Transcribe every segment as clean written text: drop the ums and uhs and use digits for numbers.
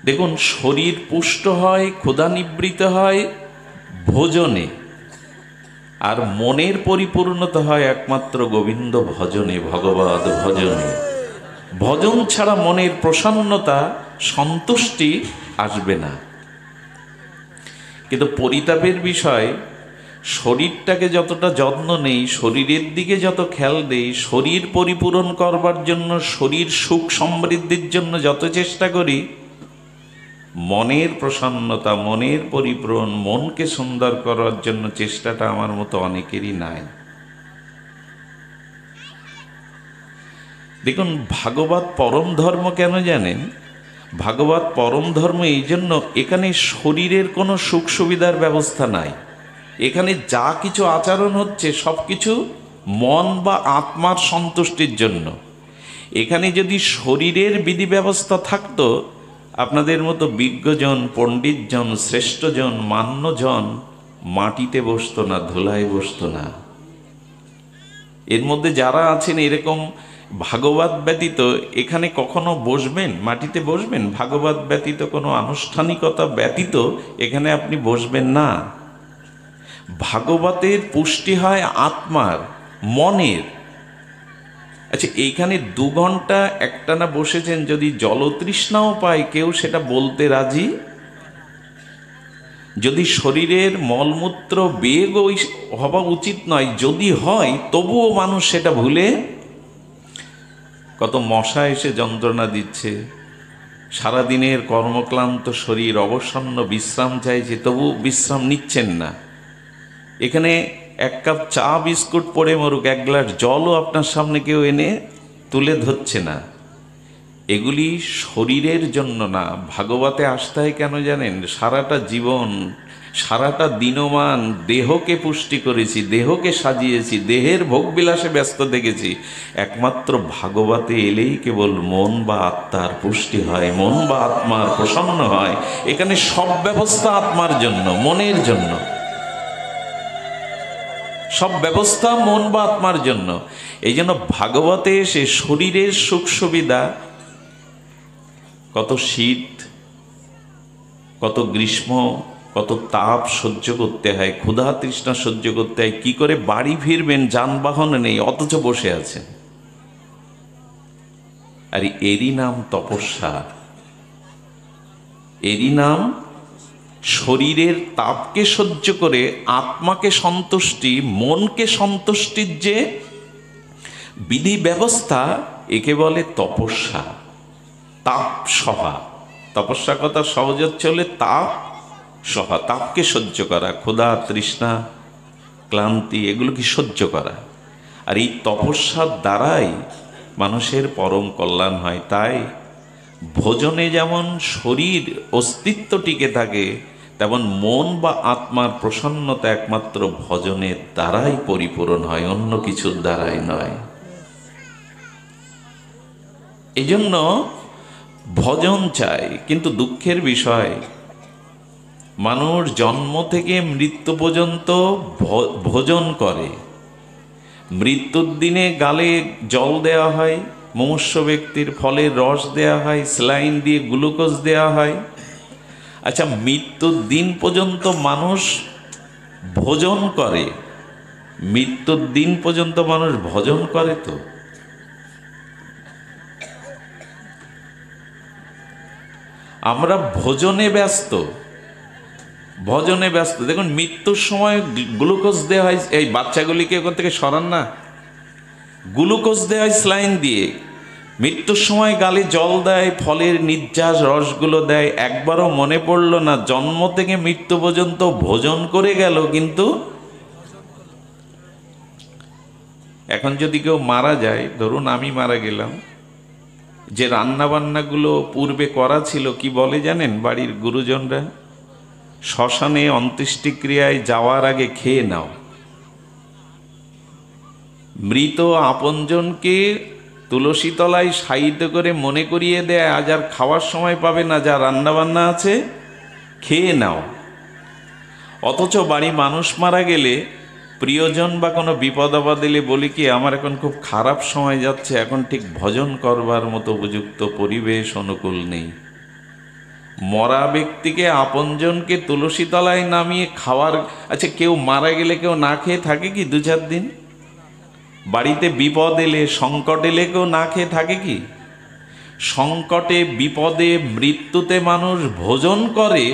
দেখুন, শরীর পুষ্ট হয়, ক্ষুধা নিবৃত হয় ভোজনে, আর মনের পরিপূর্ণতা হয় একমাত্র গোবিন্দ ভজনে, ভগবদ ভজনে। ভজন ছাড়া মনের প্রসন্নতা, সন্তুষ্টি আসবে না। কিন্তু পরিতাপের বিষয়, শরীরটাকে যতটা যত্ন নেই, শরীরের দিকে যত খেয়াল দেই, শরীর পরিপূরণ করবার জন্য, শরীর সুখ সমৃদ্ধির জন্য যত চেষ্টা করি, মনের প্রসন্নতা, মনের পরিপূরণ, মনকে সুন্দর করার জন্য চেষ্টাটা আমার মতো অনেকেরই নাই। দেখুন, ভাগবত পরম ধর্ম কেন জানেন? ভাগবত পরম ধর্ম এই জন্য, এখানে শরীরের কোনো সুখ সুবিধার ব্যবস্থা নাই। এখানে যা কিছু আচরণ হচ্ছে সব কিছু মন বা আত্মার সন্তুষ্টির জন্য। এখানে যদি শরীরের বিধি ব্যবস্থা থাকতো, আপনাদের মতো বিজ্ঞজন, পণ্ডিতজন, শ্রেষ্ঠজন, মান্যজন মাটিতে বসতো না, ধুলায় বসতো না। এর মধ্যে যারা আছেন এরকম, ভাগবত ব্যতীত এখানে কখনো বসবেন, মাটিতে বসবেন? ভাগবত ব্যতীত, কোনো আনুষ্ঠানিকতা ব্যতীত এখানে আপনি বসবেন না। ভাগবতের পুষ্টি হয় আত্মার, মনের। আচ্ছা, এইখানে 2 ঘন্টা একটানা বসেছেন, যদি জলতৃষ্ণাও পায় কেউ সেটা বলতে রাজি? যদি শরীরের মলমূত্র বেগ হওয়া উচিত নয়, যদি হয় তবুও মানুষ সেটা ভুলে, কত মশা এসে যন্ত্রণা দিচ্ছে, সারাদিনের কর্মক্লান্ত শরীর অবসন্ন বিশ্রাম চাইছে, তবু বিশ্রাম নিচ্ছেন না। এখানে 1 কাপ চা বিস্কুট পড়ে মরুক, 1 গ্লাস জলও আপনার সামনে কেউ এনে তুলে ধরছে না। এগুলি শরীরের জন্য না। ভাগবতে আসতে হয় কেন জানেন? সারাটা জীবন, সারাটা দিনমান দেহকে পুষ্টি করেছি, দেহকে সাজিয়েছি, দেহের ভোগবিলাসে ব্যস্ত দেখেছি। একমাত্র ভাগবতে এলেই কেবল মন বা আত্মার পুষ্টি হয়, মন বা আত্মার প্রসন্ন হয়। এখানে সব ব্যবস্থা আত্মার জন্য, মনের জন্য, সব ব্যবস্থা মন বা আত্মার জন্য। এই জন্য ভাগবতে এসে শরীরের সুখ সুবিধা, কত শীত, কত গ্রীষ্ম, কত তাপ সহ্য করতে হয়, ক্ষুধা তৃষ্ণা সহ্য করতে হয়, কি করে বাড়ি ফিরবেন, যানবাহন নেই, অথচ বসে আছেন। আর এরই নাম তপস্যা, এরই নাম শরীরের তাপকে সহ্য করে আত্মাকে সন্তুষ্টি, মনকে সন্তুষ্টির যে বিধি ব্যবস্থা, একে বলে তপস্যা। তাপ সহা, তপস্যা কথা সহজ চলে, তাপ সহা, তাপকে সহ্য করা, ক্ষুধা তৃষ্ণা ক্লান্তি এগুলোকে সহ্য করা। আর এই তপস্যার দ্বারাই মানুষের পরম কল্যাণ হয়। তাই ভোজনে যেমন শরীর অস্তিত্ব টিকে থাকে, তেমন মন বা আত্মার প্রসন্নতা একমাত্র ভজনের দ্বারাই পরিপূরণ হয়, অন্য কিছুর দ্বারাই নয়। এই জন্য ভজন চাই। কিন্তু দুঃখের বিষয়, মানুষ জন্ম থেকে মৃত্যু পর্যন্ত ভোজন করে। মৃত্যুর দিনে গালে জল দেওয়া হয়, মুমূর্ষু ব্যক্তির ফলের রস দেওয়া হয়, স্যালাইন দিয়ে গ্লুকোজ দেওয়া হয়। আচ্ছা, মৃত্যুর দিন পর্যন্ত মানুষ ভোজন করে? মৃত্যুর দিন পর্যন্ত মানুষ ভোজন করে? তো আমরা ভোজনে ব্যস্ত, ভজনে ব্যস্ত। দেখুন, মৃত্যুর সময় গ্লুকোজ দেওয়া হয়, এই বাচ্চাগুলিকে ওখান থেকে সরান না, গ্লুকোজ দেওয়া হয় স্যালাইন দিয়ে। মৃত্যুর সময় গালে জল দেয়, ফলের নির্যাস রসগুলো দেয়। একবারও মনে পড়ল না জন্ম থেকে মৃত্যু পর্যন্ত ভোজন করে গেল? কিন্তু এখন যদি কেউ মারা যায়, ধরুন আমি মারা গেলাম, যে রান্নাবান্নাগুলো পূর্বে করা ছিল, কি বলে জানেন বাড়ির গুরুজনরা? শ্মশানে অন্ত্যেষ্টিক্রিয়ায় যাওয়ার আগে খেয়ে নাও। মৃত আপনজনকে তুলসী তলায় শায়িত করে মনে করিয়ে দেয়, আজ আর খাওয়ার সময় পাবে না, যা রান্নাবান্না আছে খেয়ে নাও। অথচ বাড়ি মানুষ মারা গেলে, প্রিয়জন বা কোনো বিপদ আপদ এলে বলি কি, আমার এখন খুব খারাপ সময় যাচ্ছে, এখন ঠিক ভজন করবার মতো উপযুক্ত পরিবেশ অনুকূল নেই। মরা ব্যক্তিকে আপনজনকে তুলসী তলায় নামিয়ে খাওয়ার, আচ্ছা কেউ মারা গেলে কেউ না খেয়ে থাকে কি 2-4 দিন? বাড়িতে বিপদ এলে, সংকট এলে কেউ না খেয়ে থাকে কি? সংকটে, বিপদে, মৃত্যুতে মানুষ ভোজন করে,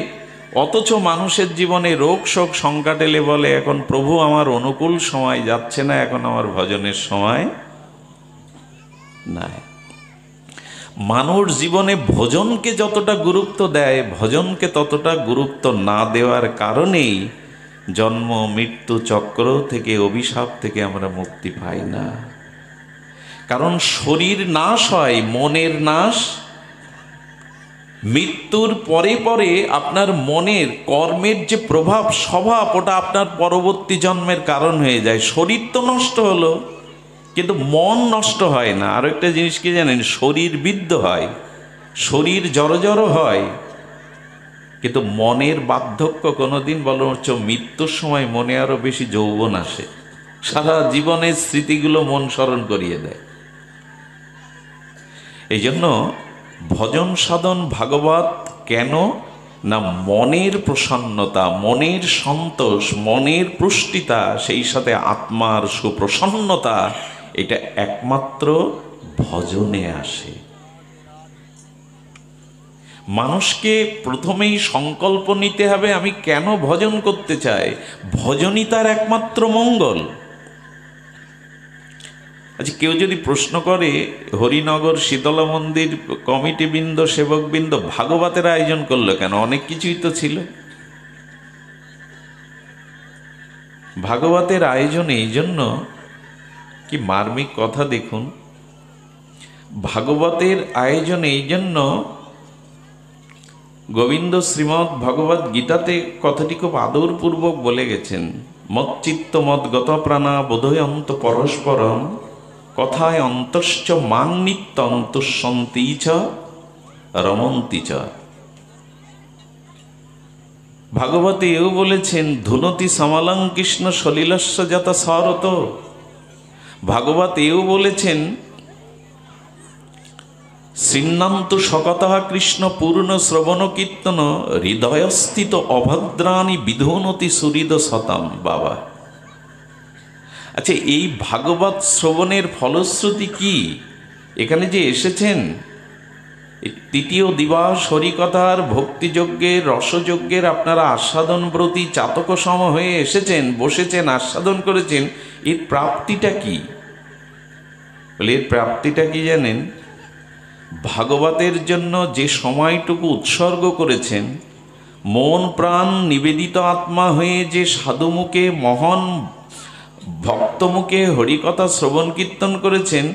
অথচ মানুষের জীবনে রোগ শোক সংকট এলে বলে এখন প্রভু আমার অনুকূল সময় যাচ্ছে না, এখন আমার ভজনের সময় নাই। মানুষ জীবনে ভোজনকে যতটা গুরুত্ব দেয়, ভজনকে ততটা গুরুত্ব না দেওয়ার কারণেই জন্ম মৃত্যু চক্র থেকে, অভিশাপ থেকে আমরা মুক্তি পাই না। কারণ শরীর নাশ হয়, মনের নাশ। মৃত্যুর পরে পরে আপনার মনের কর্মের যে প্রভাব স্বভাব, ওটা আপনার পরবর্তী জন্মের কারণ হয়ে যায়। শরীর তো নষ্ট হলো, কিন্তু মন নষ্ট হয় না। আরো একটা জিনিস কি জানেন? শরীর বিদ্ধ হয়, শরীর জড়ো হয়, কিন্তু মনের বার্ধক্য কোনোদিন, বরঞ্চ মৃত্যুর সময় মনে আরো বেশি যৌবন আসে, সারা জীবনের স্মৃতিগুলো মন স্মরণ করিয়ে দেয়। এই জন্য ভজন সাধন ভাগবত কেন না, মনের প্রসন্নতা, মনের সন্তোষ, মনের পুষ্টিতা, সেই সাথে আত্মার সুপ্রসন্নতা, এটা একমাত্র ভজনে আসে। মানুষকে প্রথমেই সংকল্প নিতে হবে আমি কেন ভজন করতে চাই, ভজনই তার একমাত্র মঙ্গল। আচ্ছা কেউ যদি প্রশ্ন করে, হরিনগর শীতলা মন্দির কমিটিবৃন্দ, সেবকবৃন্দ ভাগবতের আয়োজন করলো কেন? অনেক কিছুই তো ছিল। ভাগবতের আয়োজন এই জন্য, কি মার্মিক কথা দেখুন, ভাগবতের আয়োজন এই জন্য, গোবিন্দ শ্রীমদ্ ভগবত গীতাতে কথাটি খুব আদরপূর্বক বলে গেছেন, মচ্চিত্ত মদ্গত প্রাণা বোধয়ন্ত পরস্পরম কথায় অন্তশ্চ মাং নিত্য অন্তঃসন্তি চ রমন্তি চ। ভাগবতে এও বলেছেন, ধুনতি সমালং কৃষ্ণ সলিলস্য যত সরত। ভাগবত এও বলেছেন, শ্রীন্নান্তু সকতঃ কৃষ্ণ পূর্ণ শ্রবণ কীর্তন হৃদয়স্থিত অভদ্রাণি বিধুনতি সুহৃদ শতম। বাবা, আচ্ছা এই ভাগবত শ্রবণের ফলশ্রুতি কি? এখানে যে এসেছেন, তৃতীয় দিবস হরিকথার ভক্তিযজ্ঞের রসযজ্ঞের আপনারা আস্বাদন ব্রতী চাতক সম হয়ে এসেছেন, বসেছেন, আস্বাদন করেছেন, এর প্রাপ্তিটা কি? বলে এর প্রাপ্তিটা কি জানেন? ভাগবতের জন্য যে সময়টুকু উৎসর্গ করেছেন, মন প্রাণ নিবেদিত আত্মা হয়ে যে সাধুমুখে, মহান ভক্তমুখে হরিকথা শ্রবণ কীর্তন করেছেন,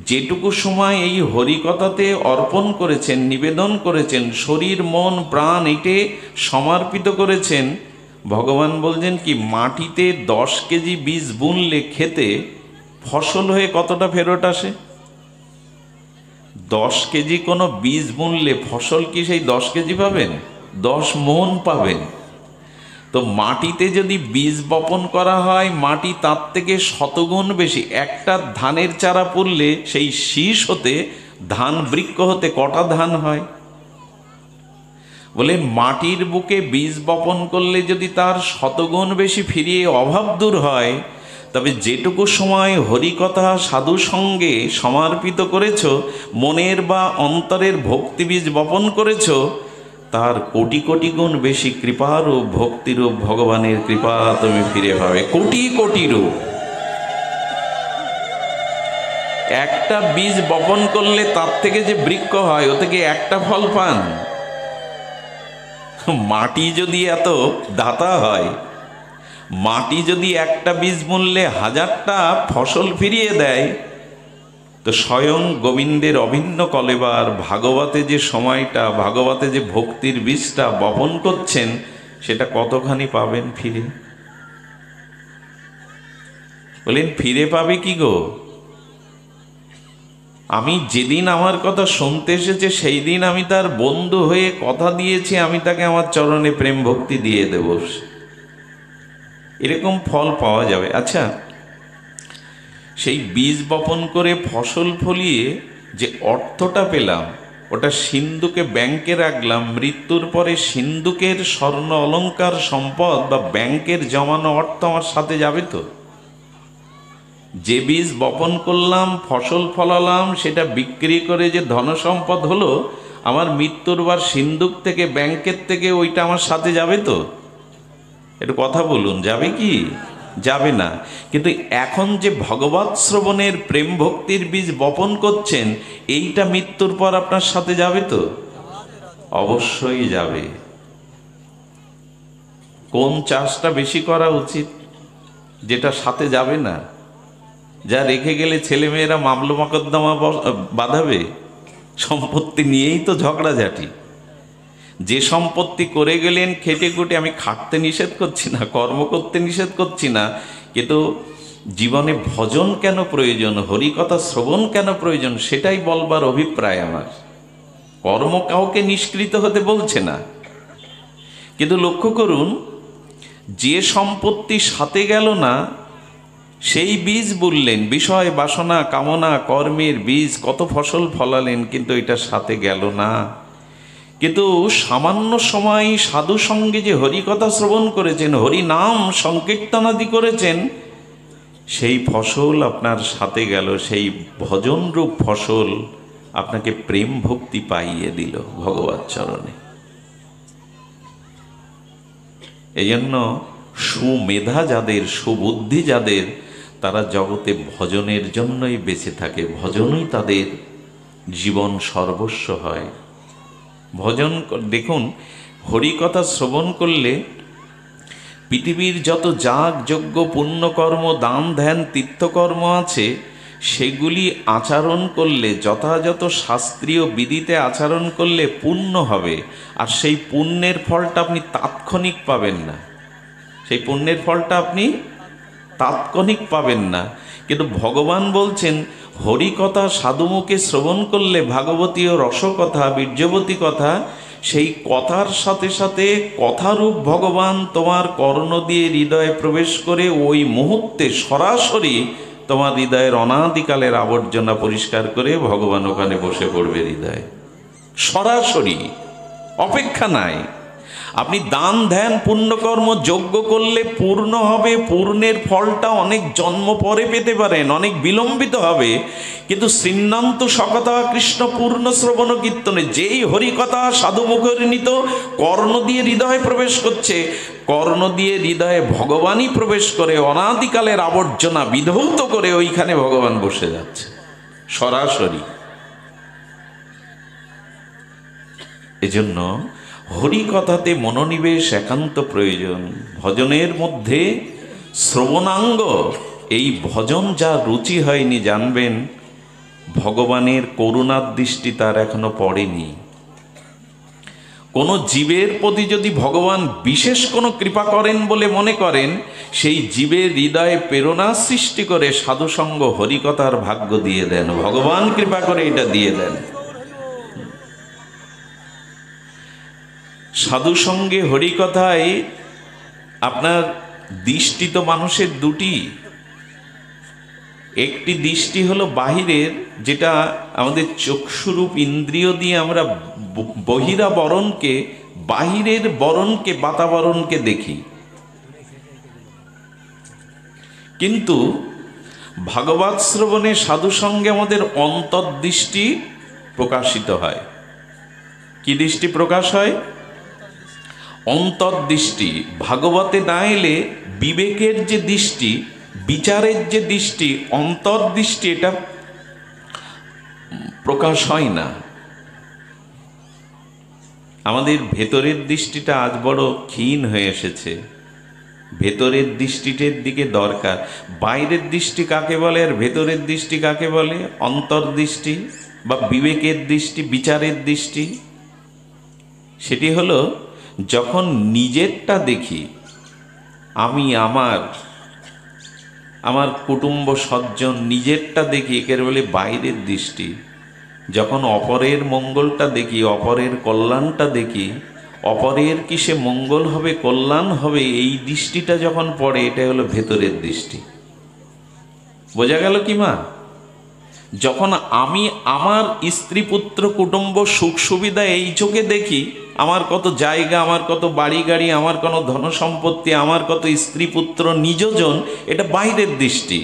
যেটুকু সময় এই হরিকথাতে অর্পণ করেছেন, নিবেদন করেছেন, শরীর মন প্রাণ এটে সমর্পিত করেছেন, ভগবান বলছেন কি, মাটিতে 10 কেজি বীজ বুনলে খেতে ফসল হয়ে কতটা ফেরত আসে? 10 কেজি কোনো বীজ বুনলে ফসল কি সেই 10 কেজি পাবেন? 10 মণ পাবেন। তো মাটিতে যদি বীজ বপন করা হয়, মাটি তার থেকে শতগুণ বেশি। একটা ধানের চারা পুড়লে সেই শীষ হতে, ধান বৃক্ষ হতে কটা ধান হয়? বলে মাটির বুকে বীজ বপন করলে যদি তার শতগুণ বেশি ফিরিয়ে অভাব দূর হয়, তবে যেটুকু সময় হরিকথা সাধু সঙ্গে সমর্পিত করেছ, মনের বা অন্তরের ভক্তিবীজ বপন করেছ, তার কোটি কোটি গুণ বেশি কৃপারূপ ভক্তিরূপ ভগবানের কৃপা তুমি ফিরে পাবে, কোটি কোটি রূপ। একটা বীজ বপন করলে তার থেকে যে বৃক্ষ হয়, ও থেকে একটা ফল পান। মাটি যদি এত দাতা হয়, মাটি যদি একটা বীজ বুনলে 1000টা ফসল ফিরিয়ে দেয়, তো স্বয়ং গোবিন্দের অভিন্ন কলেবার ভাগবতে যে সময়টা, ভাগবতে যে ভক্তির বীজটা বপন করছেন, সেটা কতখানি পাবেন ফিরে? বলেন ফিরে পাবে কি গো? আমি যেদিন আমার কথা শুনতে এসেছে, সেই দিন আমি তার বন্ধু হয়ে কথা দিয়েছি, আমি তাকে আমার চরণে প্রেম ভক্তি দিয়ে দেব, এরকম ফল পাওয়া যাবে। আচ্ছা, সেই বীজ বপন করে ফসল ফলিয়ে যে অর্থটা পেলাম, ওটা সিন্ধুকে ব্যাংকে রাখলাম, মৃত্যুর পরে সিন্ধুকের স্বর্ণ অলংকার সম্পদ বা ব্যাংকের জমানো অর্থ আমার সাথে যাবে তো? যে বীজ বপন করলাম, ফসল ফলালাম, সেটা বিক্রি করে যে ধনসম্পদ হলো, আমার মৃত্যুর বার সিন্ধুক থেকে, ব্যাংকের থেকে ওইটা আমার সাথে যাবে তো? একটু কথা বলুন, যাবে কি? যাবে না। কিন্তু এখন যে ভগবৎ শ্রবণের প্রেম ভক্তির বীজ বপন করছেন, এইটা মৃত্যুর পর আপনার সাথে যাবে তো? অবশ্যই যাবে। কোন চাষটা বেশি করা উচিত? যেটা সাথে যাবে না, যা রেখে গেলে ছেলেমেয়েরা মামলা মোকদ্দমা বাঁধাবে, সম্পত্তি নিয়েই তো ঝগড়াঝাটি। যে সম্পত্তি করে গেলেন খেটে খুটে, আমি খাটতে নিষেধ করছি না, কর্ম করতে নিষেধ করছি না, কিন্তু জীবনে ভজন কেন প্রয়োজন, হরিকথা শ্রবণ কেন প্রয়োজন, সেটাই বলবার অভিপ্রায় আমার। কর্ম কাউকে নিষ্কৃত হতে বলছে না, কিন্তু লক্ষ্য করুন, যে সম্পত্তি সাথে গেল না সেই বীজ বললেন, বিষয় বাসনা কামনা কর্মের বীজ, কত ফসল ফলালেন, কিন্তু এটা সাথে গেল না। কিন্তু সামান্য সময় সাধু সঙ্গে যে হরিকথা শ্রবণ করেছেন, হরি নাম সংকীর্তনাদি করেছেন, সেই ফসল আপনার সাথে গেল, সেই ভজনরূপ ফসল আপনাকে প্রেম ভক্তি পাইয়ে দিল ভগবৎ চরণে। এই জন্য সুমেধা যাদের, সুবুদ্ধি যাদের, তারা জগতে ভজনের জন্যই বেঁচে থাকে, ভজনই তাদের জীবন সর্বস্ব হয়। ভজন দেখুন, হরিকথা শ্রবণ করলে পৃথিবীর যত যাগ যজ্ঞ পুণ্যকর্ম দান ধ্যান তীর্থকর্ম আছে, সেগুলি আচরণ করলে, যথাযথ শাস্ত্রীয় বিধিতে আচরণ করলে পুণ্য হবে। আর সেই পুণ্যের ফলটা আপনি তাৎক্ষণিক পাবেন না, সেই পুণ্যের ফলটা আপনি তাৎক্ষণিক পাবেন না। কিন্তু ভগবান বলছেন, হরিকথা সাধুমুখে শ্রবণ করলে, ভাগবতী ও রসকথা বীর্যবতী কথা, সেই কথার সাথে সাথে কথারূপ ভগবান তোমার কর্ণ দিয়ে হৃদয়ে প্রবেশ করে ওই মুহূর্তে সরাসরি তোমার হৃদয়ের অনাদিকালের আবর্জনা পরিষ্কার করে ভগবান ওখানে বসে পড়বে হৃদয়ে, সরাসরি, অপেক্ষা নাই। আপনি দান ধ্যান পুণ্যকর্ম যজ্ঞ করলে পূর্ণ হবে, পূর্ণের ফলটা অনেক জন্ম পরে পেতে পারেন, অনেক বিলম্বিত হবে। কিন্তু শ্রীনান্ত সকথা কৃষ্ণ পূর্ণ শ্রবণ কীর্তনে যেই হরিকথা সাধুমুখের নিত কর্ণ দিয়ে হৃদয়ে প্রবেশ করছে, কর্ণ দিয়ে হৃদয়ে ভগবানই প্রবেশ করে অনাদিকালের আবর্জনা বিধৌত করে ওইখানে ভগবান বসে যাচ্ছে সরাসরি। এজন্য হরিকথাতে মনোনিবেশ একান্ত প্রয়োজন। ভজনের মধ্যে শ্রবণাঙ্গ, এই ভজন যা রুচি হয়নি, জানবেন ভগবানের করুণার দৃষ্টি তার এখনো পড়েনি। কোনো জীবের প্রতি যদি ভগবান বিশেষ কোনো কৃপা করেন বলে মনে করেন, সেই জীবের হৃদয়ে প্রেরণা সৃষ্টি করে সাধুসঙ্গ হরিকথার ভাগ্য দিয়ে দেন, ভগবান কৃপা করে এটা দিয়ে দেন। সাধু সঙ্গে হরিকথায় আপনার দৃষ্টি তো মানুষের দুটি, একটি দৃষ্টি হলো বাহিরের, যেটা আমাদের চক্ষুরূপ ইন্দ্রিয় দিয়ে আমরা বহিরাবরণকে, বাহিরের বরণকে, বাতাবরণকে দেখি। কিন্তু ভাগবত শ্রবণে সাধু সঙ্গে আমাদের অন্তর্দৃষ্টি প্রকাশিত হয়। কি দৃষ্টি প্রকাশ হয়? অন্তর্দৃষ্টি। ভাগবতে না এলে বিবেকের যে দৃষ্টি, বিচারের যে দৃষ্টি, অন্তর্দৃষ্টি, এটা প্রকাশ হয় না। আমাদের ভেতরের দৃষ্টিটা আজ বড় ক্ষীণ হয়ে এসেছে, ভেতরের দৃষ্টিটার দিকে দরকার। বাইরের দৃষ্টি কাকে বলে আর ভেতরের দৃষ্টি কাকে বলে? অন্তর্দৃষ্টি বা বিবেকের দৃষ্টি, বিচারের দৃষ্টি। সেটি হলো যখন নিজেরটা দেখি, আমি আমার কুটুম্ব সজ্জন, নিজেরটা দেখি, একে বলে বাইরের দৃষ্টি। যখন অপরের মঙ্গলটা দেখি, অপরের কল্যাণটা দেখি, অপরের কিসে মঙ্গল হবে, কল্যাণ হবে, এই দৃষ্টিটা যখন পড়ে, এটা হলো ভেতরের দৃষ্টি। বোঝা গেল কি মা? যখন আমি আমার স্ত্রী পুত্র কুটুম্ব সুখ সুবিধা এই চোখে দেখি, আমার কত জায়গা, আমার কত বাড়ি গাড়ি, আমার কোনো ধনসম্পত্তি, আমার কত স্ত্রী পুত্র নিজজন, এটা বাইরের দৃষ্টি।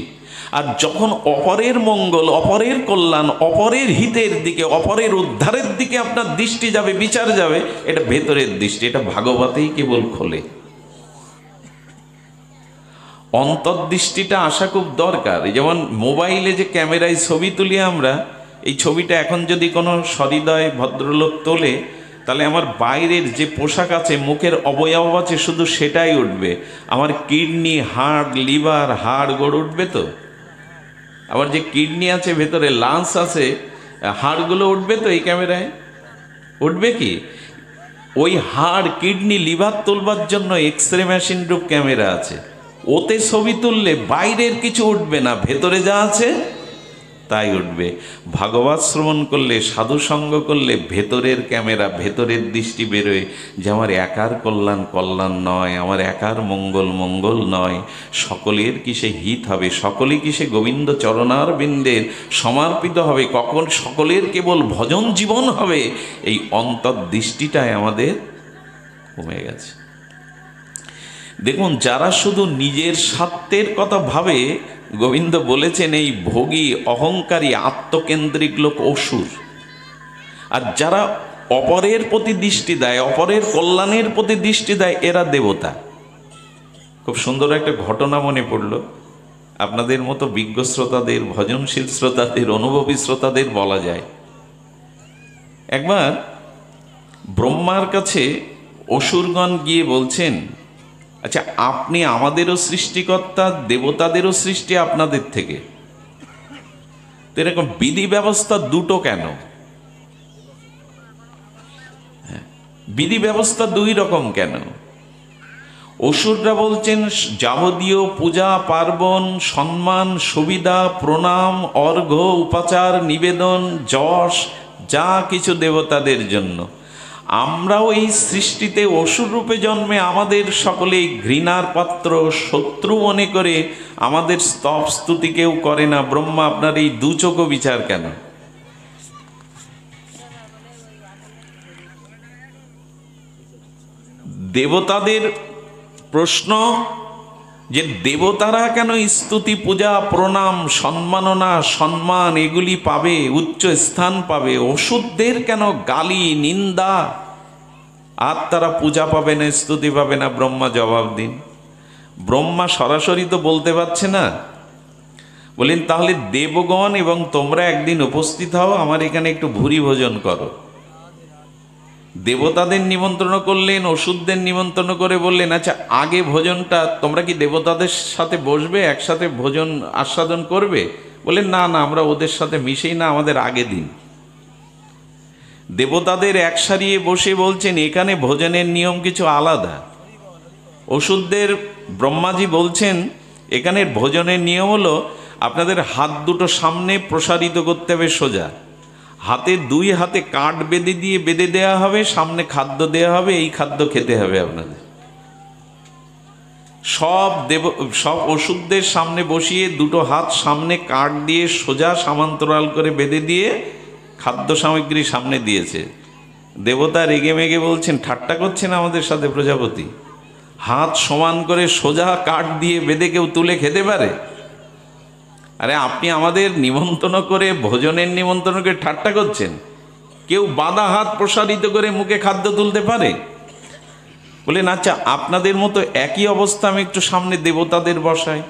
আর যখন অপরের মঙ্গল, অপরের কল্যাণ, অপরের হিতের দিকে, অপরের উদ্ধারের দিকে আপনার দৃষ্টি যাবে, বিচার যাবে, এটা ভেতরের দৃষ্টি। এটা ভাগবতেই কেবল খোলে। অন্তর্দৃষ্টিটা আসা খুব দরকার। যেমন মোবাইলে যে ক্যামেরায় ছবি তুলি আমরা, এই ছবিটা এখন যদি কোনো সহৃদয় ভদ্রলোক তোলে, তাহলে আমার বাইরের যে পোশাক আছে, মুখের অবয়ব আছে, শুধু সেটাই উঠবে। আমার কিডনি, হাড়, লিভার, হাড় গোড় উঠবে তো? আবার যে কিডনি আছে ভেতরে, লাংস আছে, হাড়গুলো উঠবে তো এই ক্যামেরায়? উঠবে কি? ওই হাড়, কিডনি, লিভার তুলবার জন্য এক্সরে মেশিন রূপ ক্যামেরা আছে। ওতে ছবি তুললে বাইরের কিছু উঠবে না, ভেতরে যা আছে তাই উঠবে। ভাগবত শ্রবণ করলে, সাধু সঙ্গ করলে ভেতরের ক্যামেরা, ভেতরের দৃষ্টি বেরোয় যে আমার একার কল্যাণ কল্যাণ নয়, আমার একার মঙ্গল মঙ্গল নয়, সকলের কিসে হিত হবে, সকলেই কিসে গোবিন্দ চরণার বিন্দের সমর্পিত হবে, কখন সকলের কেবল ভজন জীবন হবে। এই অন্তর্দৃষ্টিটাই আমাদের কমে গেছে। দেখুন, যারা শুধু নিজের স্বার্থের কথা ভাবে, গোবিন্দ বলেছেন এই ভোগী, অহংকারী, আত্মকেন্দ্রিক লোক অসুর। আর যারা অপরের প্রতি দৃষ্টি দেয়, অপরের কল্যাণের প্রতি দৃষ্টি দেয়, এরা দেবতা। খুব সুন্দর একটা ঘটনা মনে পড়ল। আপনাদের মতো বিজ্ঞ শ্রোতাদের, ভজনশীল শ্রোতাদের, অনুভবী শ্রোতাদের বলা যায়। একবার ব্রহ্মার কাছে অসুরগণ গিয়ে বলছেন, আচ্ছা, আপনি আমাদেরও সৃষ্টিকর্তা, দেবতাদেরও সৃষ্টি আপনাদের থেকে, তো এরকম বিধি ব্যবস্থা দুটো কেন? বিধি ব্যবস্থা দুই রকম কেন? অসুররা বলছেন, যাবতীয় পূজা পার্বণ, সম্মান, সুবিধা, প্রণাম, অর্ঘ্য, উপাচার, নিবেদন, যশ, যা কিছু দেবতাদের জন্য। আমরাও এই সৃষ্টিতে অসুর রূপে জন্মে আমাদের সকলেই ঘৃণার পাত্র, শত্রু মনে করে আমাদের স্তব স্তুতি কেউ করে না। ব্রহ্মা, আপনার এই দু চোখ বিচার কেন? দেবতাদের প্রশ্ন যে দেবতারা কেন স্তুতি, পূজা, প্রণাম, সম্মাননা, সম্মান এগুলি পাবে, উচ্চ স্থান পাবে, অসুরদের কেন গালি, নিন্দা, আর তারা পূজা পাবে না, স্তুতি পাবে না? ব্রহ্মা জবাব দিন। ব্রহ্মা সরাসরি তো বলতে পারছে না। বলেন, তাহলে দেবগণ এবং তোমরা একদিন উপস্থিত হও, আমার এখানে একটু ভুরি ভোজন করো। দেবতাদের নিমন্ত্রণ করলেন, অসুরদের নিমন্ত্রণ করে বললেন, আচ্ছা আগে ভোজনটা, তোমরা কি দেবতাদের সাথে বসবে, একসাথে ভোজন আস্বাদন করবে? বললেন, না না, আমরা ওদের সাথে মিশেই না, আমাদের আগে দিন। দেবতাদের এক সারিয়ে বসে বলছেন, এখানে ভোজনের নিয়ম কিছু আলাদা। অসুরদের ব্রহ্মাজি বলছেন, এখানের ভোজনের নিয়ম হলো আপনাদের হাত দুটো সামনে প্রসারিত করতে হবে সোজা, হাতে দুই হাতে কাঠ বেঁধে দেওয়া হবে, সামনে খাদ্য দেওয়া হবে, এই খাদ্য খেতে হবে আপনাদের। সব ওষুধদের সামনে বসিয়ে দুটো হাত সামনে কাঠ দিয়ে সোজা সমান্তরাল করে বেঁধে দিয়ে খাদ্য সামগ্রী সামনে দিয়েছে। দেবতা রেগে মেগে বলছেন, ঠাট্টা করছেন আমাদের সাথে প্রজাপতি? হাত সমান করে সোজা কাঠ দিয়ে বেঁধে কেউ তুলে খেতে পারে? আরে আপনি আমাদের নিমন্ত্রণ করে, ভোজনের নিমন্ত্রণ করে ঠাট্টা করছেন? কেউ বাঁধা হাত প্রসারিত করে মুখে খাদ্য তুলতে পারে? বলেন, আচ্ছা আপনাদের মতো একই অবস্থা আমি একটু সামনে দেবতাদের বসাই।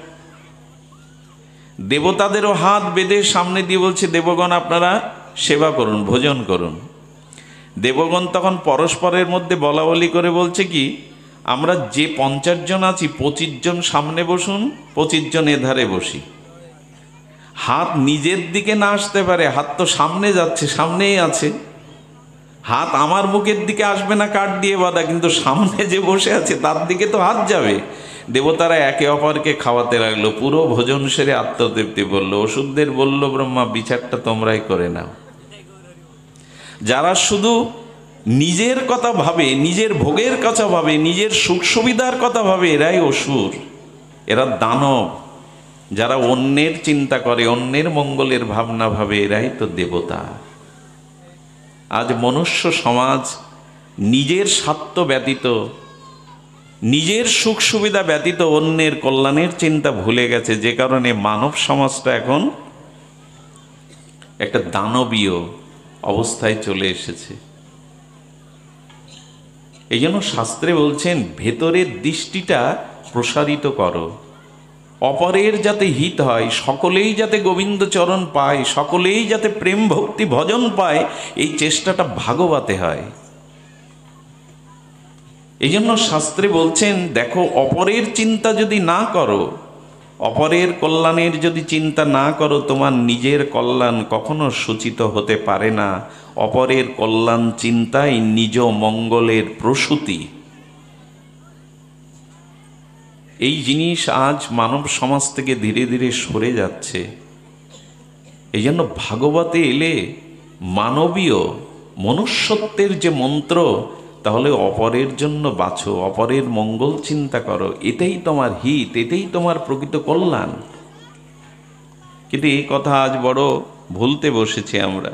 দেবতাদেরও হাত বেঁধে সামনে দিয়ে বলছে, দেবগণ আপনারা সেবা করুন, ভোজন করুন। দেবগণ তখন পরস্পরের মধ্যে বলা বলি করে বলছে কি, আমরা যে 50 জন আছি, 25 জন সামনে বসুন, 25 জন এধারে বসি। হাত নিজের দিকে না আসতে পারে, হাত তো সামনে যাচ্ছে, সামনেই আছে। হাত আমার মুখের দিকে আসবে না, কাঠ দিয়ে বাঁধা, কিন্তু সামনে যে বসে আছে তার দিকে তো হাত যাবে। দেবতারা একে অপরকে খাওয়াতে লাগলো। পুরো ভোজন সেরে আত্মতৃপ্তি বলল। ওষুধদের বলল ব্রহ্মা, বিচারটা তোমরাই করে নাও। যারা শুধু নিজের কথা ভাবে, নিজের ভোগের কথা ভাবে, নিজের সুখ সুবিধার কথা ভাবে, এরাই অসুর, এরা দানব। যারা অন্যের চিন্তা করে, অন্যের মঙ্গলের ভাবনা ভাবে, এরাই তো দেবতা। আজ মনুষ্য সমাজ নিজের স্বার্থ ব্যতীত, নিজের সুখ সুবিধা ব্যতীত অন্যের কল্যাণের চিন্তা ভুলে গেছে, যে কারণে মানব সমাজটা এখন একটা দানবীয় অবস্থায় চলে এসেছে। এই জন্য শাস্ত্রে বলছেন, ভেতরের দৃষ্টিটা প্রসারিত করো, অপরের যাতে হিত হয়, সকলেই যাতে গোবিন্দ চরণ পায়, সকলেই যাতে প্রেম ভক্তি ভজন পায়, এই চেষ্টাটা ভাগবতে হয়। এই জন্য শাস্ত্রে বলছেন, দেখো অপরের চিন্তা যদি না করো, অপরের কল্যাণের যদি চিন্তা না করো, তোমার নিজের কল্যাণ কখনো সূচিত হতে পারে না। অপরের কল্যাণ চিন্তাই নিজ মঙ্গলের প্রসূতি। এই জিনিস আজ মানব সমাজ থেকে ধীরে ধীরে সরে যাচ্ছে। এই জন্য ভাগবতে এলে মানবীয় মনুষ্যত্বের যে মন্ত্র, তাহলে অপরের জন্য বাঁচো, অপরের মঙ্গল চিন্তা করো, এটাই তোমার হিত, এটাই তোমার প্রকৃত কল্যাণ। কিন্তু এই কথা আজ বড় ভুলতে বসেছি আমরা।